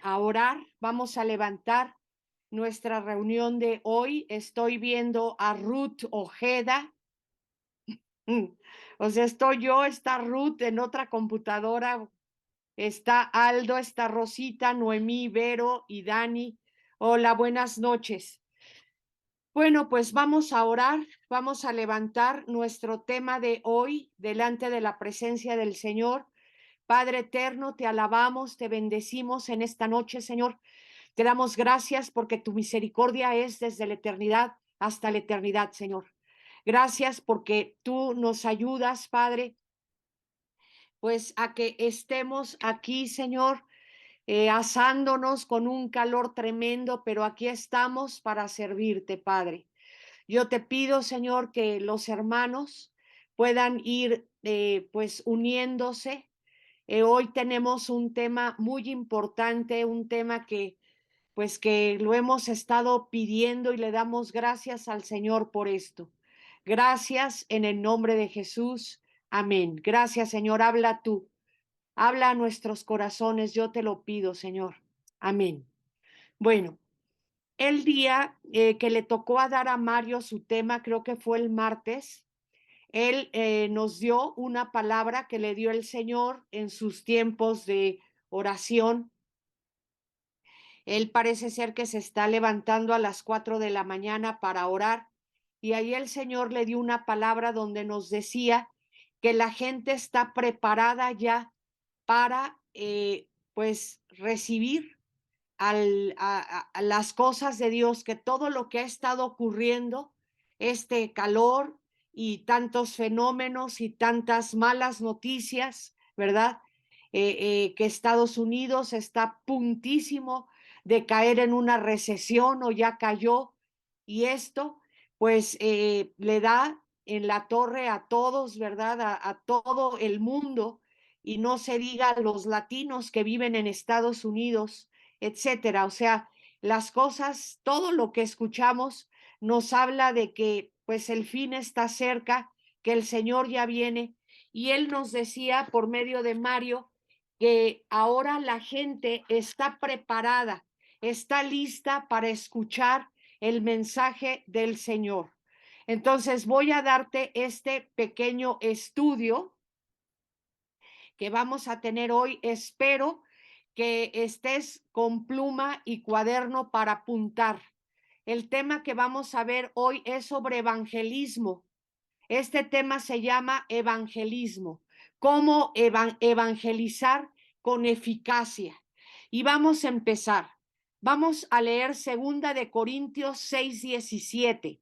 a orar, vamos a levantar nuestra reunión de hoy. Estoy viendo a Ruth Ojeda. O sea, estoy yo, está Ruth en otra computadora, está Aldo, está Rosita, Noemí, Vero y Dani. Hola, buenas noches. Bueno, pues vamos a orar, vamos a levantar nuestro tema de hoy delante de la presencia del Señor. Padre eterno, te alabamos, te bendecimos en esta noche, Señor. Te damos gracias porque tu misericordia es desde la eternidad hasta la eternidad, Señor. Gracias porque tú nos ayudas, Padre, pues a que estemos aquí, Señor, asándonos con un calor tremendo, pero aquí estamos para servirte, Padre. Yo te pido, Señor, que los hermanos puedan ir pues uniéndose. Hoy tenemos un tema muy importante, un tema que pues que lo hemos estado pidiendo y le damos gracias al Señor por esto. Gracias en el nombre de Jesús. Amén. Gracias, Señor. Habla tú. Habla a nuestros corazones. Yo te lo pido, Señor. Amén. Bueno, el día que le tocó a dar a Mario su tema, creo que fue el martes, él nos dio una palabra que le dio el Señor en sus tiempos de oración. Él parece ser que se está levantando a las 4 de la mañana para orar y ahí el Señor le dio una palabra donde nos decía que la gente está preparada ya para pues recibir a las cosas de Dios, que todo lo que ha estado ocurriendo, este calor y tantos fenómenos y tantas malas noticias, ¿verdad? Que Estados Unidos está puntísimo de caer en una recesión o ya cayó, y esto pues le da en la torre a todos, ¿verdad? A todo el mundo, y no se diga a los latinos que viven en Estados Unidos, etcétera. O sea, las cosas, todo lo que escuchamos nos habla de que pues el fin está cerca, que el Señor ya viene, y él nos decía por medio de Mario que ahora la gente está preparada, está lista para escuchar el mensaje del Señor. Entonces voy a darte este pequeño estudio que vamos a tener hoy. Espero que estés con pluma y cuaderno para apuntar. El tema que vamos a ver hoy es sobre evangelismo. Este tema se llama evangelismo, cómo evangelizar con eficacia. Y vamos a empezar. Vamos a leer segunda de Corintios 6:17.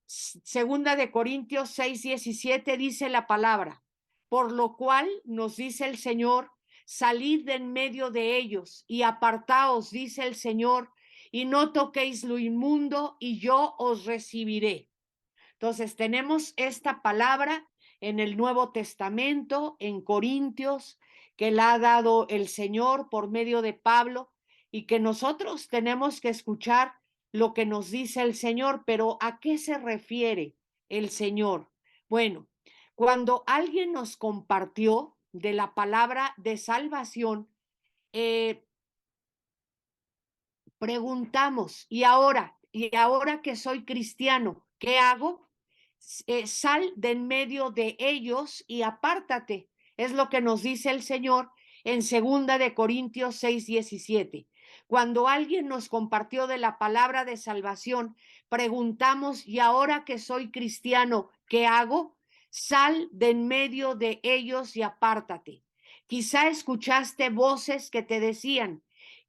Segunda de Corintios 6:17 dice la palabra: por lo cual nos dice el Señor, salid de en medio de ellos y apartaos, dice el Señor, y no toquéis lo inmundo, y yo os recibiré. Entonces tenemos esta palabra en el Nuevo Testamento, en Corintios, que la ha dado el Señor por medio de Pablo, y que nosotros tenemos que escuchar lo que nos dice el Señor. Pero ¿a qué se refiere el Señor? Bueno, cuando alguien nos compartió de la palabra de salvación, eh, preguntamos, ¿y ahora que soy cristiano, qué hago? Sal de en medio de ellos y apártate. Es lo que nos dice el Señor en segunda de Corintios 6:17. Cuando alguien nos compartió de la palabra de salvación, preguntamos, ¿y ahora que soy cristiano, qué hago? Sal de en medio de ellos y apártate. Quizá escuchaste voces que te decían: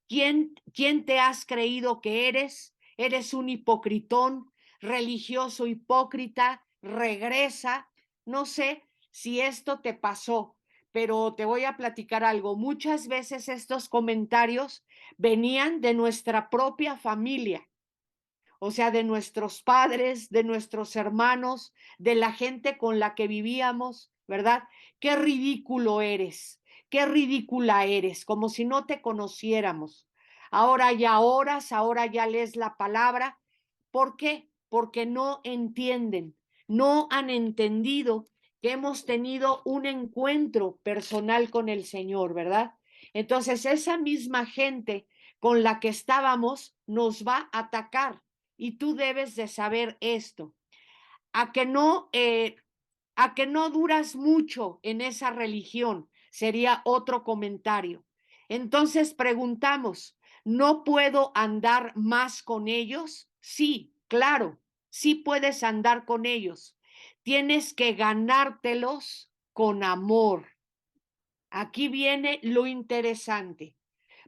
¿quién te has creído que eres? Eres un hipocritón, religioso hipócrita, regresa. No sé si esto te pasó, pero te voy a platicar algo. Muchas veces estos comentarios venían de nuestra propia familia, o sea, de nuestros padres, de nuestros hermanos, de la gente con la que vivíamos, ¿verdad? Qué ridículo eres, qué ridícula eres, como si no te conociéramos. Ahora ya oras, ahora ya lees la palabra. ¿Por qué? Porque no entienden, no han entendido que hemos tenido un encuentro personal con el Señor, ¿verdad? Entonces, esa misma gente con la que estábamos nos va a atacar. Y tú debes de saber esto, a que no, a que no duras mucho en esa religión, sería otro comentario. Entonces preguntamos, ¿no puedo andar más con ellos? Sí, claro, sí puedes andar con ellos. Tienes que ganártelos con amor. Aquí viene lo interesante,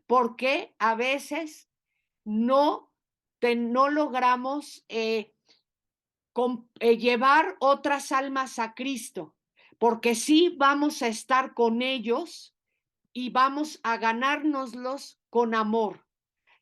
porque a veces no logramos llevar otras almas a Cristo, porque sí vamos a estar con ellos y vamos a ganárnoslos con amor.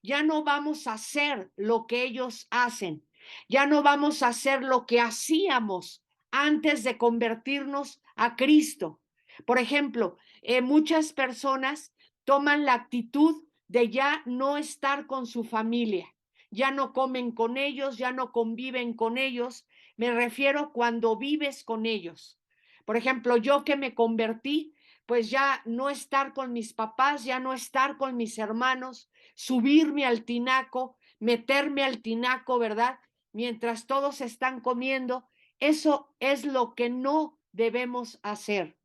Ya no vamos a hacer lo que ellos hacen, ya no vamos a hacer lo que hacíamos antes de convertirnos a Cristo. Por ejemplo, muchas personas toman la actitud de ya no estar con su familia, ya no comen con ellos, ya no conviven con ellos. Me refiero cuando vives con ellos. Por ejemplo, yo que me convertí, pues ya no estar con mis papás, ya no estar con mis hermanos, subirme al tinaco, meterme al tinaco, ¿verdad? Mientras todos están comiendo, eso es lo que no debemos hacer.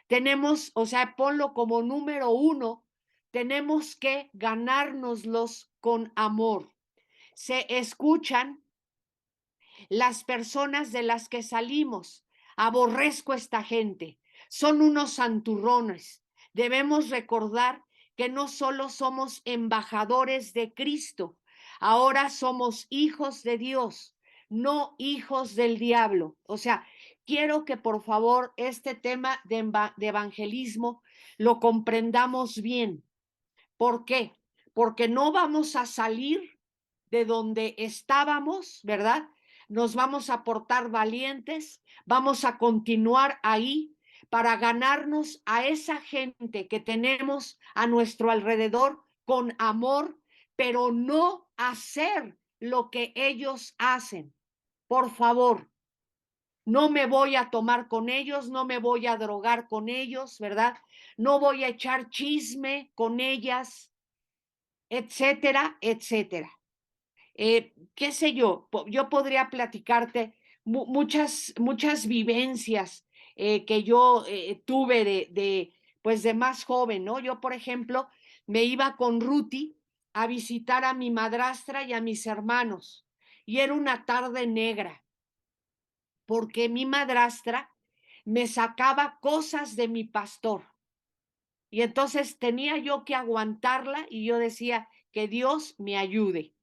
Tenemos, o sea, ponlo como número uno, tenemos que ganárnoslos con amor. Se escuchan las personas de las que salimos. Aborrezco a esta gente. Son unos santurrones. Debemos recordar que no solo somos embajadores de Cristo, ahora somos hijos de Dios, no hijos del diablo. O sea, quiero que por favor este tema de evangelismo lo comprendamos bien. ¿Por qué? Porque no vamos a salir de donde estábamos, ¿verdad? Nos vamos a portar valientes, vamos a continuar ahí para ganarnos a esa gente que tenemos a nuestro alrededor con amor, pero no hacer lo que ellos hacen. Por favor, no me voy a tomar con ellos, no me voy a drogar con ellos, ¿verdad? No voy a echar chisme con ellas, etcétera, etcétera. Qué sé yo podría platicarte muchas vivencias que yo tuve pues de más joven, ¿no? Yo, por ejemplo, me iba con Ruti a visitar a mi madrastra y a mis hermanos, y era una tarde negra, porque mi madrastra me sacaba cosas de mi pastor. Y entonces tenía yo que aguantarla y yo decía que Dios me ayude.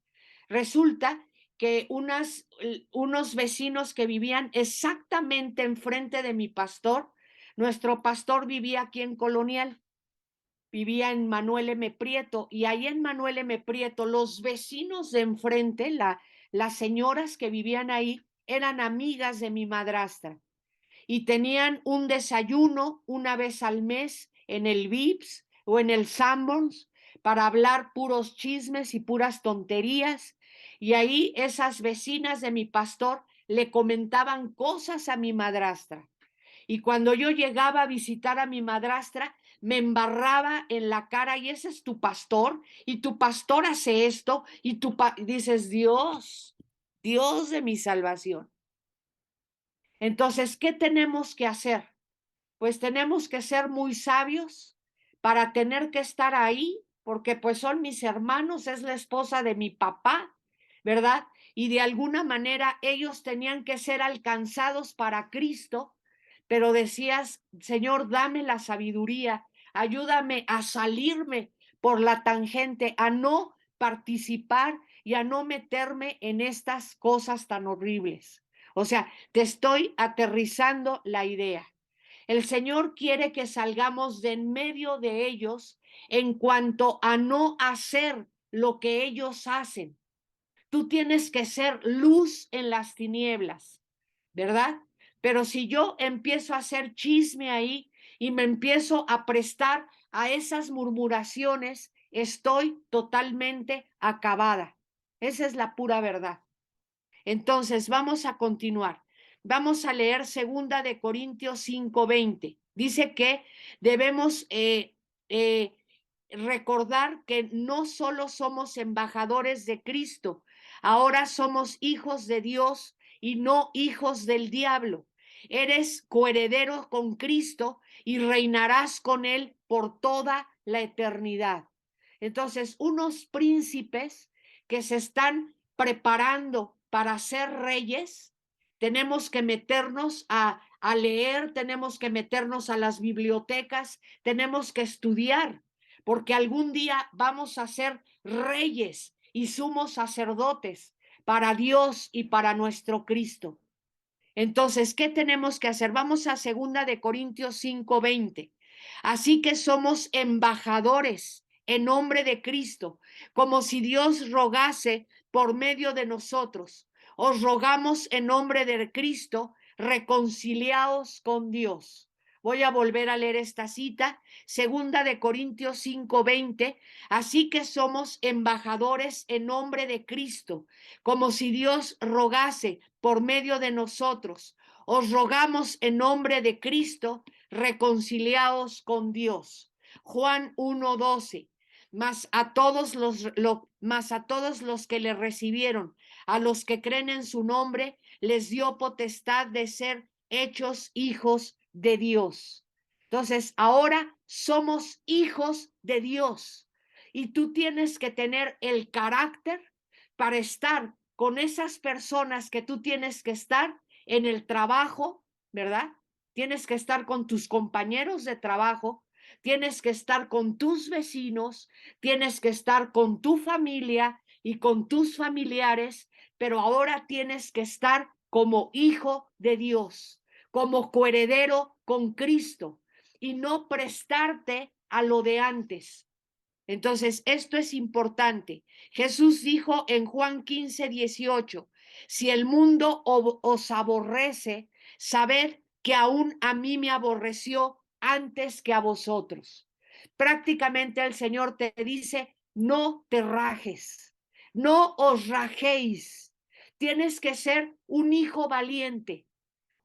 Resulta que unos vecinos que vivían exactamente enfrente de mi pastor, nuestro pastor vivía aquí en Colonial, vivía en Manuel M. Prieto, y ahí en Manuel M. Prieto, los vecinos de enfrente, las señoras que vivían ahí, eran amigas de mi madrastra y tenían un desayuno una vez al mes en el Vips o en el Sanborns para hablar puros chismes y puras tonterías. Y ahí esas vecinas de mi pastor le comentaban cosas a mi madrastra. Y cuando yo llegaba a visitar a mi madrastra, me embarraba en la cara, y ese es tu pastor, y tu pastor hace esto, y dices, Dios, Dios de mi salvación. Entonces, ¿qué tenemos que hacer? Pues tenemos que ser muy sabios para tener que estar ahí, porque pues son mis hermanos, es la esposa de mi papá, ¿verdad? Y de alguna manera ellos tenían que ser alcanzados para Cristo, pero decías, Señor, dame la sabiduría, ayúdame a salirme por la tangente, a no participar y a no meterme en estas cosas tan horribles. O sea, te estoy aterrizando la idea. El Señor quiere que salgamos de en medio de ellos en cuanto a no hacer lo que ellos hacen. Tú tienes que ser luz en las tinieblas, ¿verdad? Pero si yo empiezo a hacer chisme ahí y me empiezo a prestar a esas murmuraciones, estoy totalmente acabada. Esa es la pura verdad. Entonces, vamos a continuar. Vamos a leer segunda de Corintios 5:20. Dice que debemos recordar que no solo somos embajadores de Cristo, ahora somos hijos de Dios y no hijos del diablo. Eres coheredero con Cristo y reinarás con Él por toda la eternidad. Entonces, unos príncipes que se están preparando para ser reyes, tenemos que meternos a leer, tenemos que meternos a las bibliotecas, tenemos que estudiar, porque algún día vamos a ser reyes y sumos sacerdotes para Dios y para nuestro Cristo. Entonces, ¿qué tenemos que hacer? Vamos a 2 Corintios 5:20. Así que somos embajadores en nombre de Cristo, como si Dios rogase por medio de nosotros. Os rogamos en nombre de Cristo, reconciliaos con Dios. Voy a volver a leer esta cita, 2 Corintios 5:20. Así que somos embajadores en nombre de Cristo, como si Dios rogase por medio de nosotros. Os rogamos en nombre de Cristo, reconciliaos con Dios. Juan 1:12. Mas a todos los que le recibieron, a los que creen en su nombre, les dio potestad de ser hechos hijos de Dios. Entonces, ahora somos hijos de Dios y tú tienes que tener el carácter para estar con esas personas que tú tienes que estar en el trabajo, ¿verdad? Tienes que estar con tus compañeros de trabajo, tienes que estar con tus vecinos, tienes que estar con tu familia y con tus familiares, pero ahora tienes que estar como hijo de Dios, como coheredero con Cristo y no prestarte a lo de antes. Entonces, esto es importante. Jesús dijo en Juan 15:18, si el mundo os aborrece, sabed que aún a mí me aborreció antes que a vosotros. Prácticamente el Señor te dice, no te rajes, no os rajéis. Tienes que ser un hijo valiente,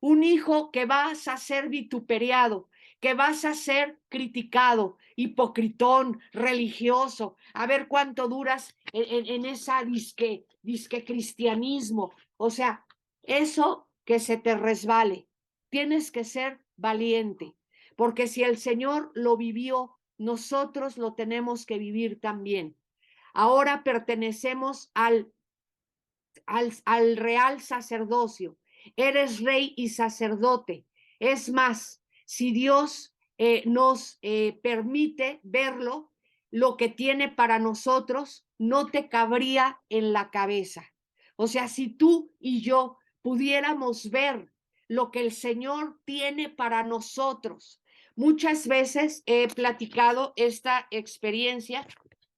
un hijo que vas a ser vituperiado, que vas a ser criticado, hipocritón, religioso, a ver cuánto duras en esa disque cristianismo. O sea, eso que se te resbale. Tienes que ser valiente, porque si el Señor lo vivió, nosotros lo tenemos que vivir también. Ahora pertenecemos al real sacerdocio, eres rey y sacerdote. Es más, si Dios nos permite verlo, lo que tiene para nosotros no te cabría en la cabeza. O sea, si tú y yo pudiéramos ver lo que el Señor tiene para nosotros. Muchas veces he platicado esta experiencia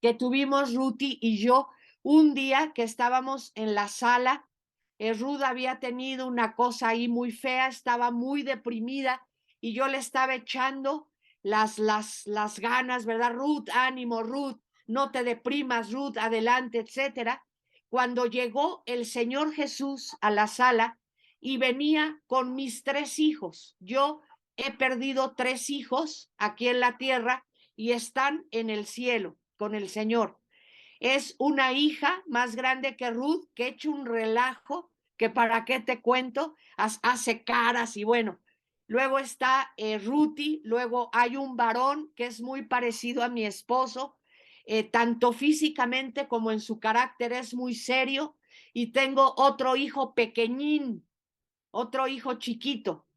que tuvimos Ruti y yo un día que estábamos en la sala. Ruth había tenido una cosa ahí muy fea, estaba muy deprimida y yo le estaba echando las ganas, ¿verdad? Ruth, ánimo, Ruth, no te deprimas, Ruth, adelante, etcétera. Cuando llegó el Señor Jesús a la sala y venía con mis 3 hijos, yo he perdido 3 hijos aquí en la tierra y están en el cielo con el Señor. Es una hija más grande que Ruth, que ha hecho un relajo, que para qué te cuento, hace caras y bueno. Luego está Ruti, luego hay un varón que es muy parecido a mi esposo, tanto físicamente como en su carácter es muy serio, y tengo otro hijo pequeñín, otro hijo chiquito.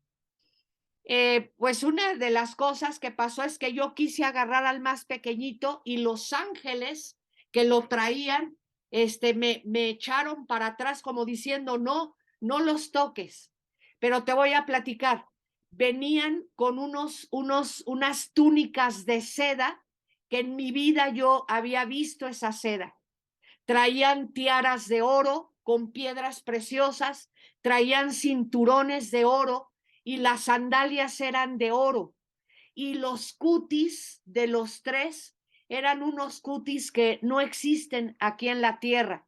Pues una de las cosas que pasó es que yo quise agarrar al más pequeñito y los ángeles que lo traían, me echaron para atrás como diciendo, no, no los toques. Pero te voy a platicar. Venían con unas túnicas de seda que en mi vida yo había visto esa seda. Traían tiaras de oro con piedras preciosas, traían cinturones de oro y las sandalias eran de oro. Y los cutis de los 3 eran unos cutis que no existen aquí en la tierra,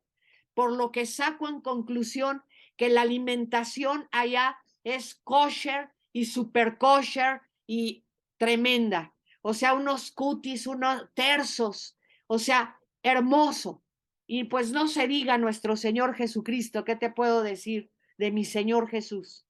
por lo que saco en conclusión que la alimentación allá es kosher y super kosher y tremenda. o sea, unos cutis, unos tersos, o sea, hermoso. Y pues no se diga nuestro Señor Jesucristo, ¿qué te puedo decir de mi Señor Jesús?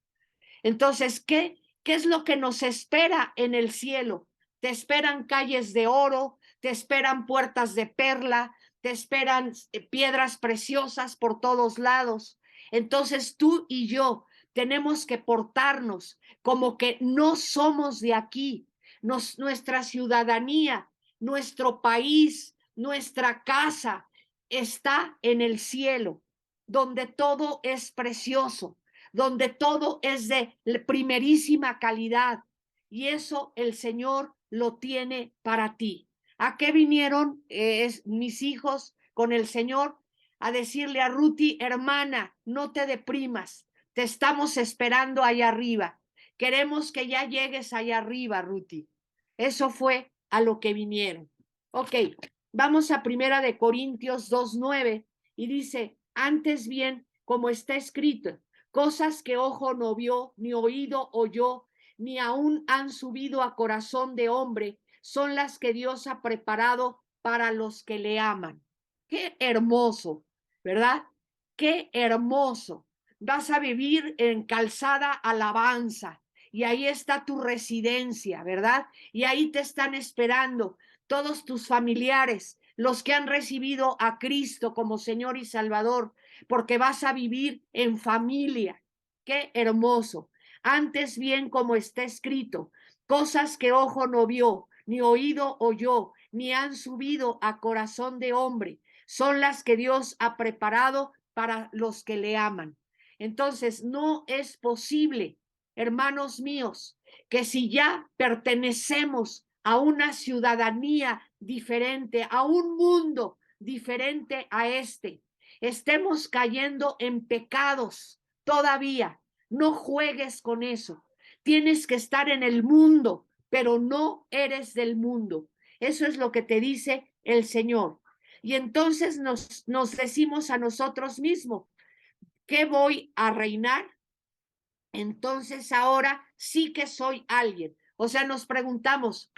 Entonces, ¿qué es lo que nos espera en el cielo? Te esperan calles de oro, te esperan puertas de perla, te esperan piedras preciosas por todos lados. Entonces tú y yo tenemos que portarnos como que no somos de aquí. Nuestra ciudadanía, nuestro país, nuestra casa está en el cielo, donde todo es precioso, donde todo es de primerísima calidad, y eso el Señor lo tiene para ti. ¿A qué vinieron mis hijos con el Señor? A decirle a Ruti, hermana, no te deprimas, te estamos esperando allá arriba. Queremos que ya llegues allá arriba, Ruti. Eso fue a lo que vinieron. Ok, vamos a Primera de Corintios 2:9 y dice, antes bien, como está escrito, cosas que ojo no vio, ni oído oyó, ni aún han subido a corazón de hombre, son las que Dios ha preparado para los que le aman. Qué hermoso, ¿verdad? Qué hermoso. Vas a vivir en calzada alabanza y ahí está tu residencia, ¿verdad? Y ahí te están esperando todos tus familiares, los que han recibido a Cristo como Señor y Salvador, porque vas a vivir en familia. Qué hermoso. Antes bien, como está escrito, cosas que ojo no vio, ni oído oyó, ni han subido a corazón de hombre, son las que Dios ha preparado para los que le aman. Entonces, no es posible, hermanos míos, que si ya pertenecemos a una ciudadanía diferente, a un mundo diferente a este, estemos cayendo en pecados todavía. No juegues con eso. Tienes que estar en el mundo, pero no eres del mundo. Eso es lo que te dice el Señor. Y entonces nos decimos a nosotros mismos, ¿qué voy a reinar? Entonces ahora sí que soy alguien. O sea, nos preguntamos,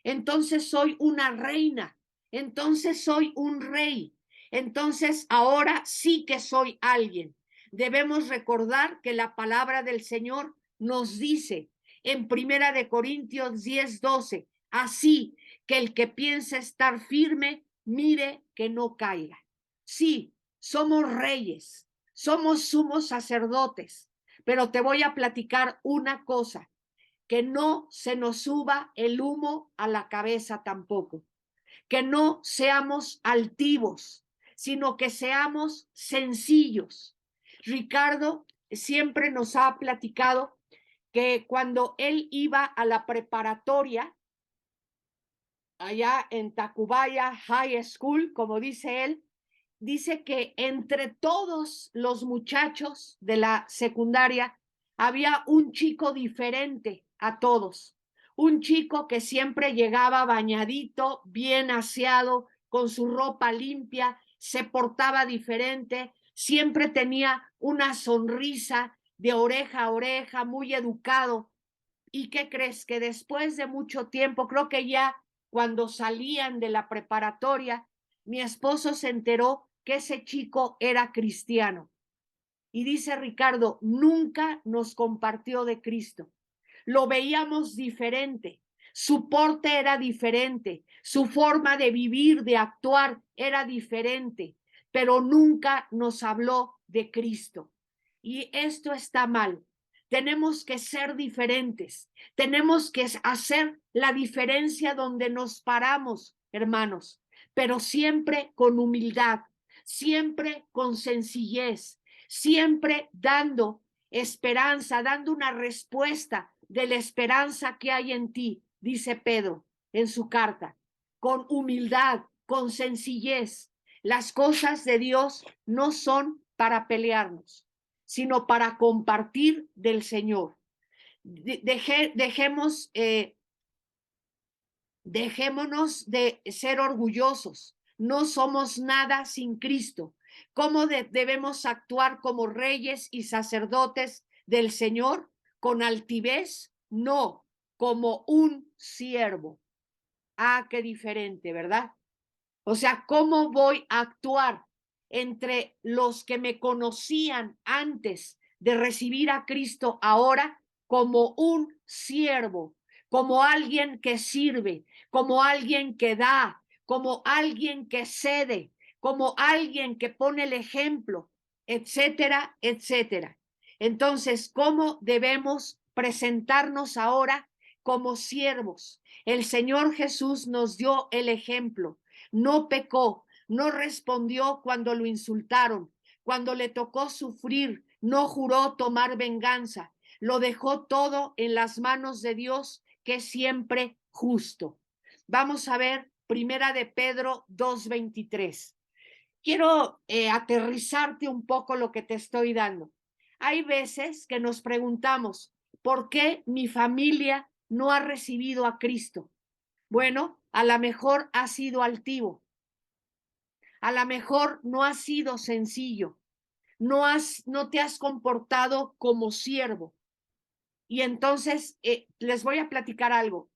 entonces soy una reina, entonces soy un rey, entonces ahora sí que soy alguien. Debemos recordar que la palabra del Señor nos dice en Primera de Corintios 10:12, así que el que piensa estar firme, mire que no caiga. Sí, somos reyes, somos sumos sacerdotes, pero te voy a platicar una cosa, que no se nos suba el humo a la cabeza tampoco, que no seamos altivos, sino que seamos sencillos. Ricardo siempre nos ha platicado que cuando él iba a la preparatoria, allá en Tacubaya High School, como dice él, dice que entre todos los muchachos de la secundaria había un chico diferente a todos, un chico que siempre llegaba bañadito, bien aseado, con su ropa limpia, se portaba diferente, siempre tenía una sonrisa de oreja a oreja, muy educado. ¿Y qué crees? Que después de mucho tiempo, creo que ya cuando salían de la preparatoria, mi esposo se enteró que ese chico era cristiano. Y dice Ricardo, nunca nos compartió de Cristo. Lo veíamos diferente, su porte era diferente, su forma de vivir, de actuar era diferente, pero nunca nos habló de Cristo. Y esto está mal. Tenemos que ser diferentes, tenemos que hacer la diferencia donde nos paramos, hermanos, pero siempre con humildad, siempre con sencillez, siempre dando esperanza, dando una respuesta de la esperanza que hay en ti, dice Pedro en su carta, con humildad, con sencillez. Las cosas de Dios no son para pelearnos, sino para compartir del Señor. Dejemos Dejémonos de ser orgullosos. No somos nada sin Cristo. ¿Cómo debemos actuar como reyes y sacerdotes del Señor? ¿Con altivez? No, como un siervo. Ah, qué diferente, ¿verdad? O sea, ¿cómo voy a actuar entre los que me conocían antes de recibir a Cristo ahora como un siervo, como alguien que sirve, como alguien que da, como alguien que cede, como alguien que pone el ejemplo, etcétera, etcétera? Entonces, ¿cómo debemos presentarnos ahora como siervos? El Señor Jesús nos dio el ejemplo. No pecó, no respondió cuando lo insultaron, cuando le tocó sufrir, no juró tomar venganza, lo dejó todo en las manos de Dios, que es siempre justo. Vamos a ver Primera de Pedro 2:23. Quiero aterrizarte un poco lo que te estoy dando. Hay veces que nos preguntamos, ¿por qué mi familia no ha recibido a Cristo? Bueno, a lo mejor ha sido altivo, a lo mejor no ha sido sencillo, no te has comportado como siervo. Y entonces les voy a platicar algo.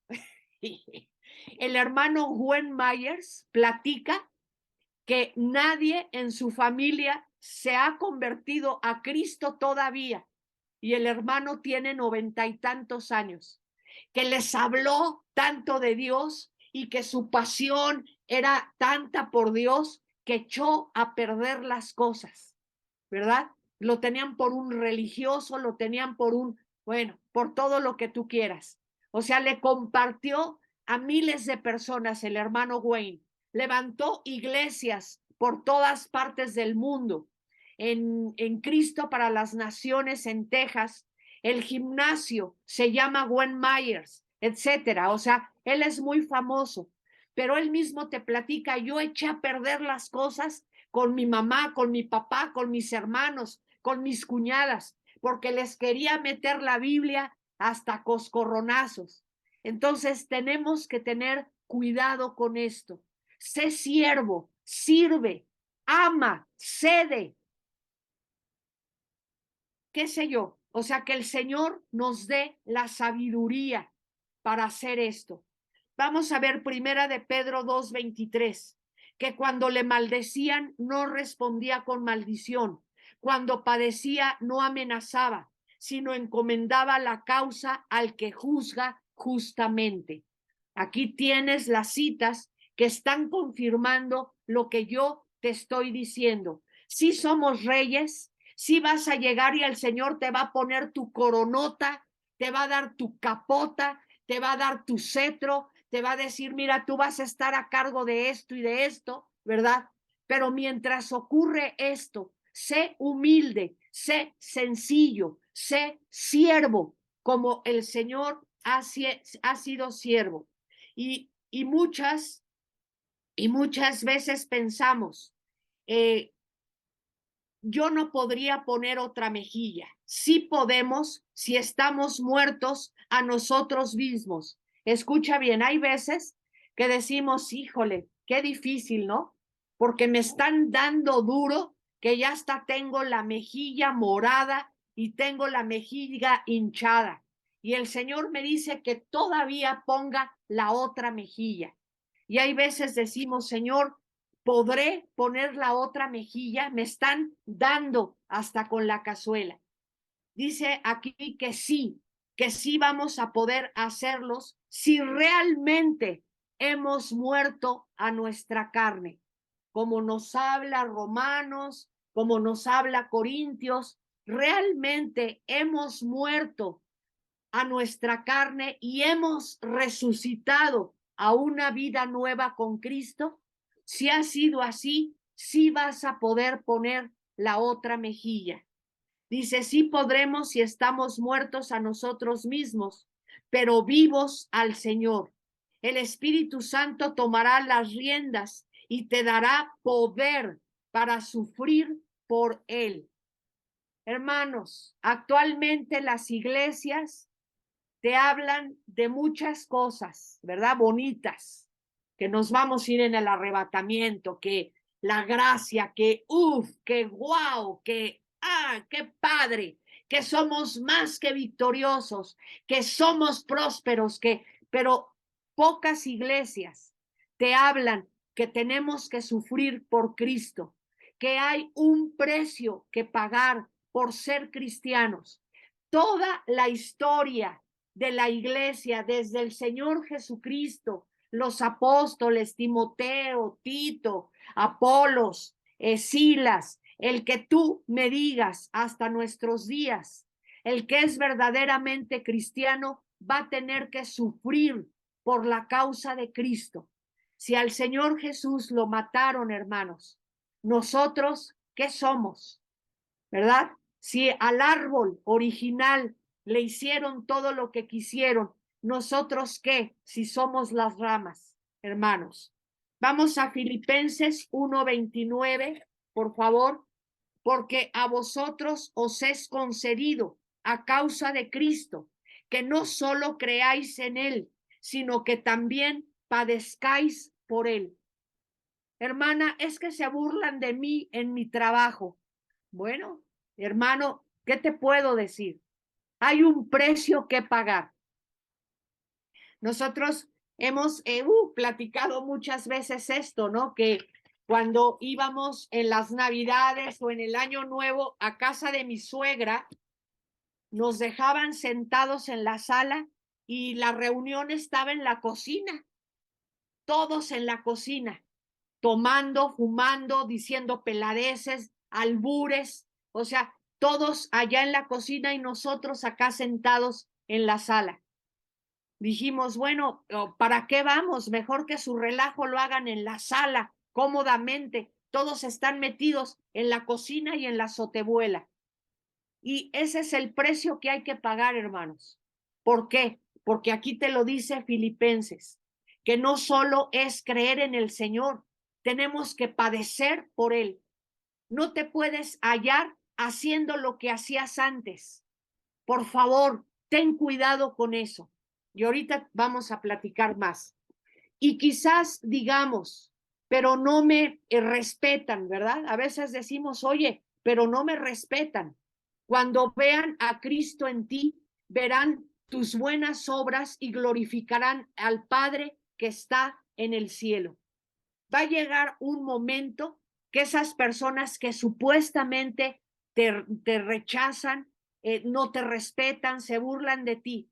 El hermano Gwen Myers platica que nadie en su familia se ha convertido a Cristo todavía. Y el hermano tiene 90 y tantos años, que les habló tanto de Dios y que su pasión era tanta por Dios que echó a perder las cosas, ¿verdad? Lo tenían por un religioso, lo tenían por un, bueno, por todo lo que tú quieras. O sea, le compartió a miles de personas el hermano Wayne, levantó iglesias por todas partes del mundo, en Cristo para las Naciones en Texas, el gimnasio se llama Gwen Myers, etcétera. O sea, él es muy famoso, pero él mismo te platica, yo eché a perder las cosas con mi mamá, con mi papá, con mis hermanos, con mis cuñadas, porque les quería meter la Biblia hasta coscorronazos. Entonces tenemos que tener cuidado con esto. Sé siervo, sirve, ama, cede, qué sé yo. O sea, que el Señor nos dé la sabiduría para hacer esto. Vamos a ver Primera de Pedro 2:23, que cuando le maldecían no respondía con maldición, cuando padecía no amenazaba, sino encomendaba la causa al que juzga justamente. Aquí tienes las citas que están confirmando lo que yo te estoy diciendo. Si somos reyes, si vas a llegar y el Señor te va a poner tu coronota, te va a dar tu capota, te va a dar tu cetro, te va a decir, mira, tú vas a estar a cargo de esto y de esto, ¿verdad? Pero mientras ocurre esto, sé humilde, sé sencillo, sé siervo, como el Señor ha sido siervo. Y muchas veces pensamos, eh, yo no podría poner otra mejilla. Sí podemos si estamos muertos a nosotros mismos. Escucha bien, hay veces que decimos, híjole, qué difícil, ¿no? Porque me están dando duro que ya hasta tengo la mejilla morada y tengo la mejilla hinchada. Y el Señor me dice que todavía ponga la otra mejilla. Y hay veces decimos, Señor, ¿podré poner la otra mejilla? Me están dando hasta con la cazuela. Dice aquí que sí vamos a poder hacerlos si realmente hemos muerto a nuestra carne, como nos habla Romanos, como nos habla Corintios, realmente hemos muerto a nuestra carne y hemos resucitado a una vida nueva con Cristo. Si ha sido así, sí vas a poder poner la otra mejilla. Dice, sí podremos si estamos muertos a nosotros mismos, pero vivos al Señor. El Espíritu Santo tomará las riendas y te dará poder para sufrir por Él. Hermanos, actualmente las iglesias te hablan de muchas cosas, ¿verdad? Bonitas, que nos vamos a ir en el arrebatamiento, que la gracia, que que guau, que qué padre, que somos más que victoriosos, que somos prósperos, pero pocas iglesias te hablan que tenemos que sufrir por Cristo, que hay un precio que pagar por ser cristianos. Toda la historia de la iglesia, desde el Señor Jesucristo, los apóstoles, Timoteo, Tito, Apolos, Silas, el que tú me digas hasta nuestros días, el que es verdaderamente cristiano va a tener que sufrir por la causa de Cristo. Si al Señor Jesús lo mataron, hermanos, nosotros, ¿qué somos? ¿Verdad? Si al árbol original le hicieron todo lo que quisieron, ¿nosotros qué? Si somos las ramas, hermanos. Vamos a Filipenses 1:29, por favor, porque a vosotros os es concedido a causa de Cristo, que no solo creáis en él, sino que también padezcáis por él. Hermana, es que se burlan de mí en mi trabajo. Bueno, hermano, ¿qué te puedo decir? Hay un precio que pagar. Nosotros hemos platicado muchas veces esto, ¿no? Que cuando íbamos en las Navidades o en el Año Nuevo a casa de mi suegra, nos dejaban sentados en la sala y la reunión estaba en la cocina, todos en la cocina, tomando, fumando, diciendo peladeces, albures, o sea, todos allá en la cocina y nosotros acá sentados en la sala. Dijimos, bueno, ¿para qué vamos? Mejor que su relajo lo hagan en la sala, cómodamente. Todos están metidos en la cocina y en la azotebuela. Y ese es el precio que hay que pagar, hermanos. ¿Por qué? Porque aquí te lo dice Filipenses, que no solo es creer en el Señor, tenemos que padecer por Él. No te puedes hallar haciendo lo que hacías antes. Por favor, ten cuidado con eso. Y ahorita vamos a platicar más. Y quizás digamos, pero no me respetan, ¿verdad? A veces decimos, oye, pero no me respetan. Cuando vean a Cristo en ti, verán tus buenas obras y glorificarán al Padre que está en el cielo. Va a llegar un momento que esas personas que supuestamente te rechazan, no te respetan, se burlan de ti,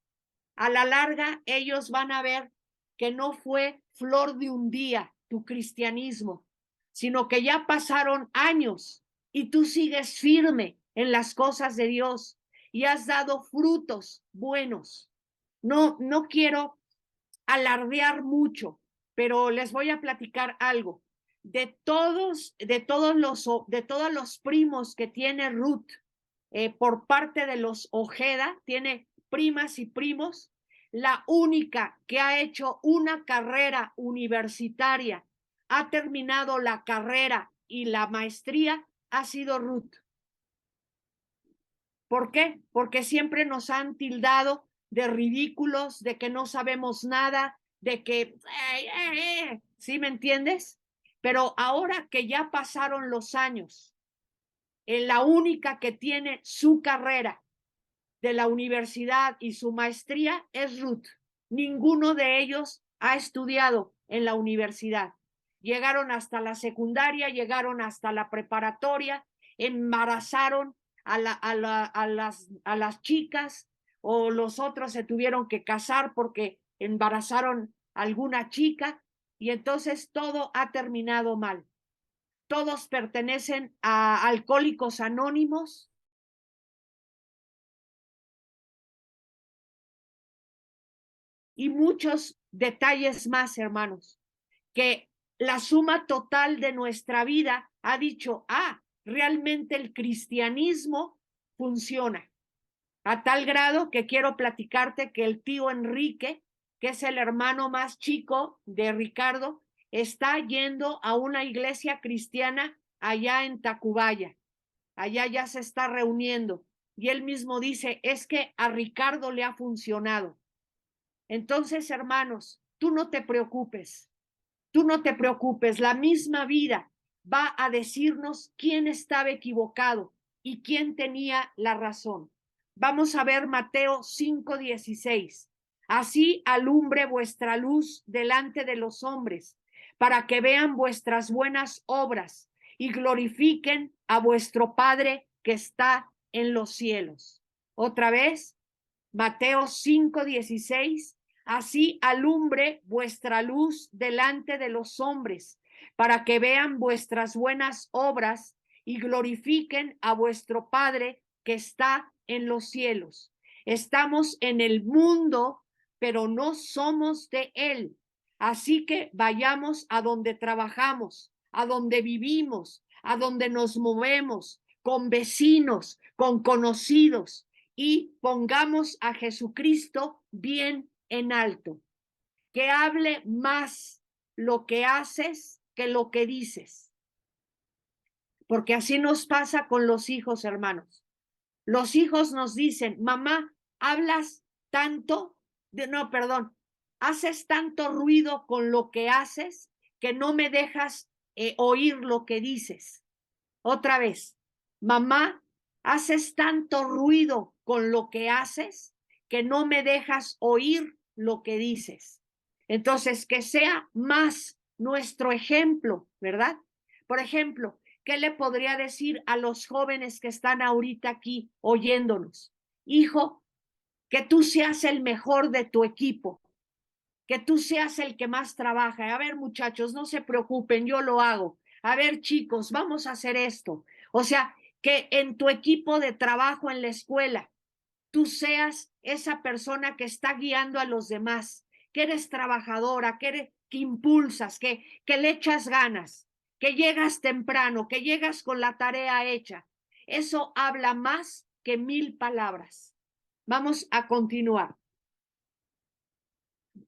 a la larga ellos van a ver que no fue flor de un día tu cristianismo, sino que ya pasaron años y tú sigues firme en las cosas de Dios y has dado frutos buenos. No quiero alardear mucho, pero les voy a platicar algo. De todos los primos que tiene Ruth, por parte de los Ojeda, tiene primas y primos, la única que ha hecho una carrera universitaria, ha terminado la carrera y la maestría, ha sido Ruth. ¿Por qué? Porque siempre nos han tildado de ridículos, de que no sabemos nada, de que, ¿sí me entiendes? Pero ahora que ya pasaron los años, la única que tiene su carrera de la universidad y su maestría es Ruth. Ninguno de ellos ha estudiado en la universidad. Llegaron hasta la secundaria, llegaron hasta la preparatoria, embarazaron a las chicas, o los otros se tuvieron que casar porque embarazaron a alguna chica, y entonces todo ha terminado mal. Todos pertenecen a Alcohólicos Anónimos, y muchos detalles más, hermanos, que la suma total de nuestra vida ha dicho, realmente el cristianismo funciona. A tal grado que quiero platicarte que el tío Enrique, que es el hermano más chico de Ricardo, está yendo a una iglesia cristiana allá en Tacubaya. Allá ya se está reuniendo. Y él mismo dice, es que a Ricardo le ha funcionado. Entonces, hermanos, tú no te preocupes, la misma vida va a decirnos quién estaba equivocado y quién tenía la razón. Vamos a ver Mateo 5:16. Así alumbre vuestra luz delante de los hombres, para que vean vuestras buenas obras y glorifiquen a vuestro Padre que está en los cielos. Otra vez, Mateo 5:16, así alumbre vuestra luz delante de los hombres, para que vean vuestras buenas obras y glorifiquen a vuestro Padre que está en los cielos. Estamos en el mundo, pero no somos de él. Así que vayamos a donde trabajamos, a donde vivimos, a donde nos movemos, con vecinos, con conocidos, y pongamos a Jesucristo bien en alto. Que hable más lo que haces que lo que dices. Porque así nos pasa con los hijos, hermanos. Los hijos nos dicen, mamá, hablas tanto, no, perdón, haces tanto ruido con lo que haces que no me dejas oír lo que dices. Otra vez, mamá, haces tanto ruido con lo que haces que no me dejas oír lo que dices. Entonces, que sea más nuestro ejemplo, ¿verdad? Por ejemplo, ¿qué le podría decir a los jóvenes que están ahorita aquí oyéndonos? Hijo, que tú seas el mejor de tu equipo, que tú seas el que más trabaja. A ver, muchachos, no se preocupen, yo lo hago. A ver, chicos, vamos a hacer esto. O sea, que en tu equipo de trabajo en la escuela, tú seas esa persona que está guiando a los demás, que eres trabajadora, que impulsas, que le echas ganas, que llegas temprano, que llegas con la tarea hecha. Eso habla más que 1000 palabras. Vamos a continuar.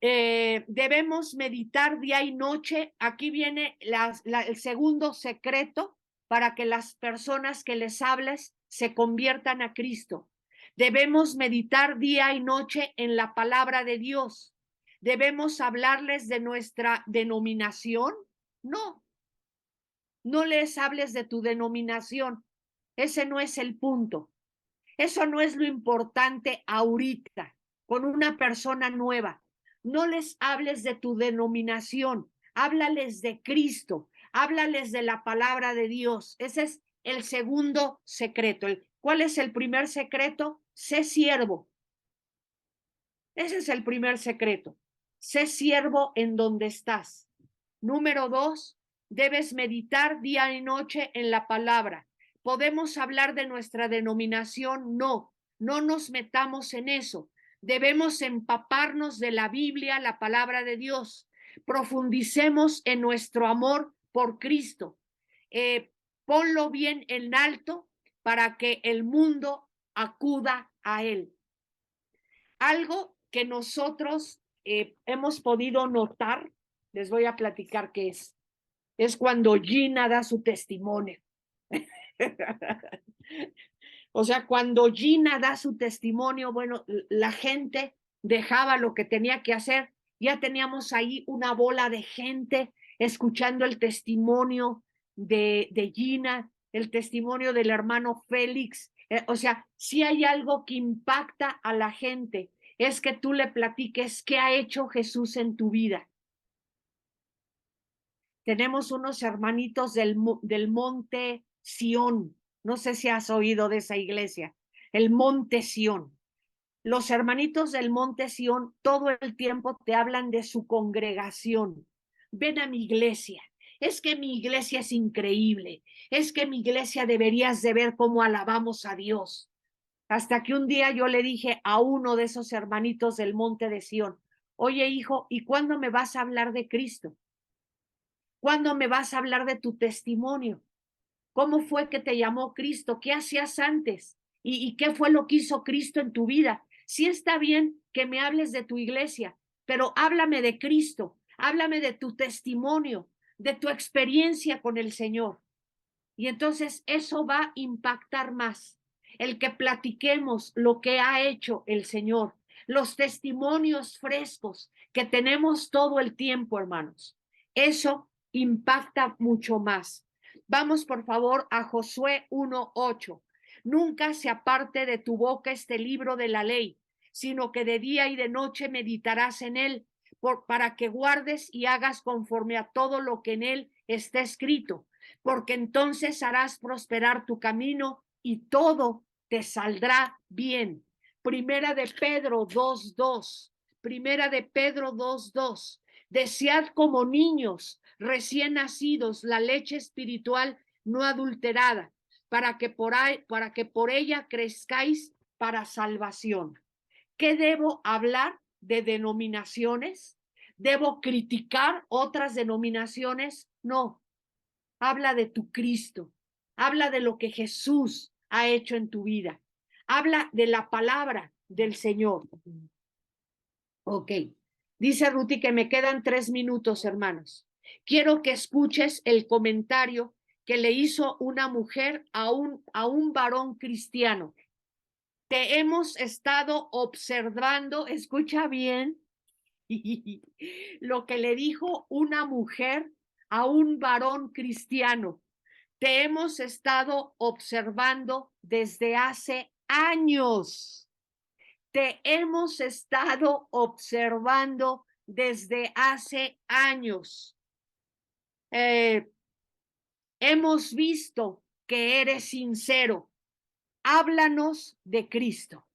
Debemos meditar día y noche. Aquí viene el segundo secreto para que las personas que les hables se conviertan a Cristo. Debemos meditar día y noche en la palabra de Dios. Debemos hablarles de nuestra denominación. No, no les hables de tu denominación. Ese no es el punto. Eso no es lo importante ahorita, con una persona nueva. No les hables de tu denominación, háblales de Cristo, háblales de la palabra de Dios. Ese es el segundo secreto. ¿Cuál es el primer secreto? Sé siervo. Ese es el primer secreto. Sé siervo en donde estás. Número 2, debes meditar día y noche en la palabra. ¿Podemos hablar de nuestra denominación? No, no nos metamos en eso. Debemos empaparnos de la Biblia, la palabra de Dios. Profundicemos en nuestro amor por Cristo. Ponlo bien en alto para que el mundo acuda a él. Algo que nosotros hemos podido notar, les voy a platicar qué es cuando Gina da su testimonio. O sea, cuando Gina da su testimonio, bueno, la gente dejaba lo que tenía que hacer. Ya teníamos ahí una bola de gente escuchando el testimonio de Gina, el testimonio del hermano Félix. O sea, si hay algo que impacta a la gente, es que tú le platiques qué ha hecho Jesús en tu vida. Tenemos unos hermanitos del monte Sión. No sé si has oído de esa iglesia, el monte Sión. Los hermanitos del monte Sión todo el tiempo te hablan de su congregación. Ven a mi iglesia. Es que mi iglesia es increíble. Es que mi iglesia deberías de ver cómo alabamos a Dios. Hasta que un día yo le dije a uno de esos hermanitos del monte de Sión, oye hijo, ¿y cuándo me vas a hablar de Cristo? ¿Cuándo me vas a hablar de tu testimonio? ¿Cómo fue que te llamó Cristo? ¿Qué hacías antes? ¿Y qué fue lo que hizo Cristo en tu vida? Sí está bien que me hables de tu iglesia, pero háblame de Cristo, háblame de tu testimonio, de tu experiencia con el Señor. Y entonces eso va a impactar más. El que platiquemos lo que ha hecho el Señor, los testimonios frescos que tenemos todo el tiempo, hermanos. Eso impacta mucho más. Vamos por favor a Josué 1:8. Nunca se aparte de tu boca este libro de la ley, sino que de día y de noche meditarás en él, para que guardes y hagas conforme a todo lo que en él está escrito, porque entonces harás prosperar tu camino y todo te saldrá bien. Primera de Pedro 2:2. Primera de Pedro 2:2. Desead como niños recién nacidos la leche espiritual no adulterada, para que por ella crezcáis para salvación. ¿Qué debo hablar de denominaciones? ¿Debo criticar otras denominaciones? No. Habla de tu Cristo. Habla de lo que Jesús ha hecho en tu vida. Habla de la palabra del Señor. Ok. Dice Ruti que me quedan 3 minutos, hermanos. Quiero que escuches el comentario que le hizo una mujer a un varón cristiano. Te hemos estado observando, escucha bien, lo que le dijo una mujer a un varón cristiano. Te hemos estado observando desde hace años. Te hemos estado observando desde hace años. Hemos visto que eres sincero. Háblanos de Cristo.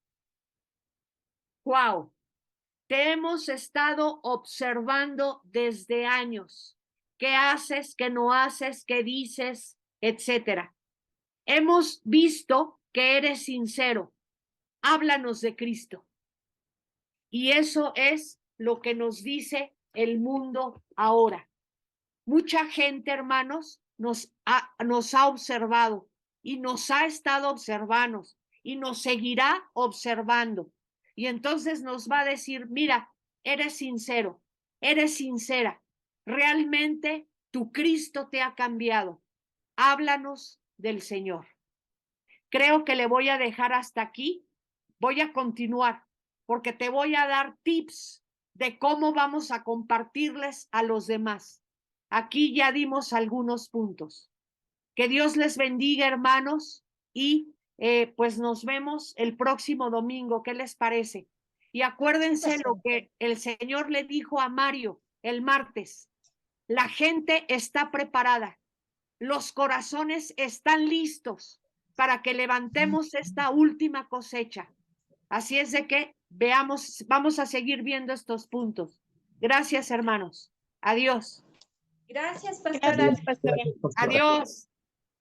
Wow. Te hemos estado observando desde años. ¿Qué haces, qué no haces, qué dices, etcétera? Hemos visto que eres sincero. Háblanos de Cristo. Y eso es lo que nos dice el mundo ahora. Mucha gente, hermanos, nos ha observado y nos ha estado observando y nos seguirá observando. Y entonces nos va a decir, mira, eres sincero, eres sincera, realmente tu Cristo te ha cambiado. Háblanos del Señor. Creo que le voy a dejar hasta aquí. Voy a continuar porque te voy a dar tips de cómo vamos a compartirles a los demás. Aquí ya dimos algunos puntos. Que Dios les bendiga, hermanos, y pues nos vemos el próximo domingo. ¿Qué les parece? Y acuérdense lo que el Señor le dijo a Mario el martes. La gente está preparada. Los corazones están listos para que levantemos esta última cosecha. Así es de que veamos, vamos a seguir viendo estos puntos. Gracias, hermanos. Adiós. Gracias, pastora. Adiós.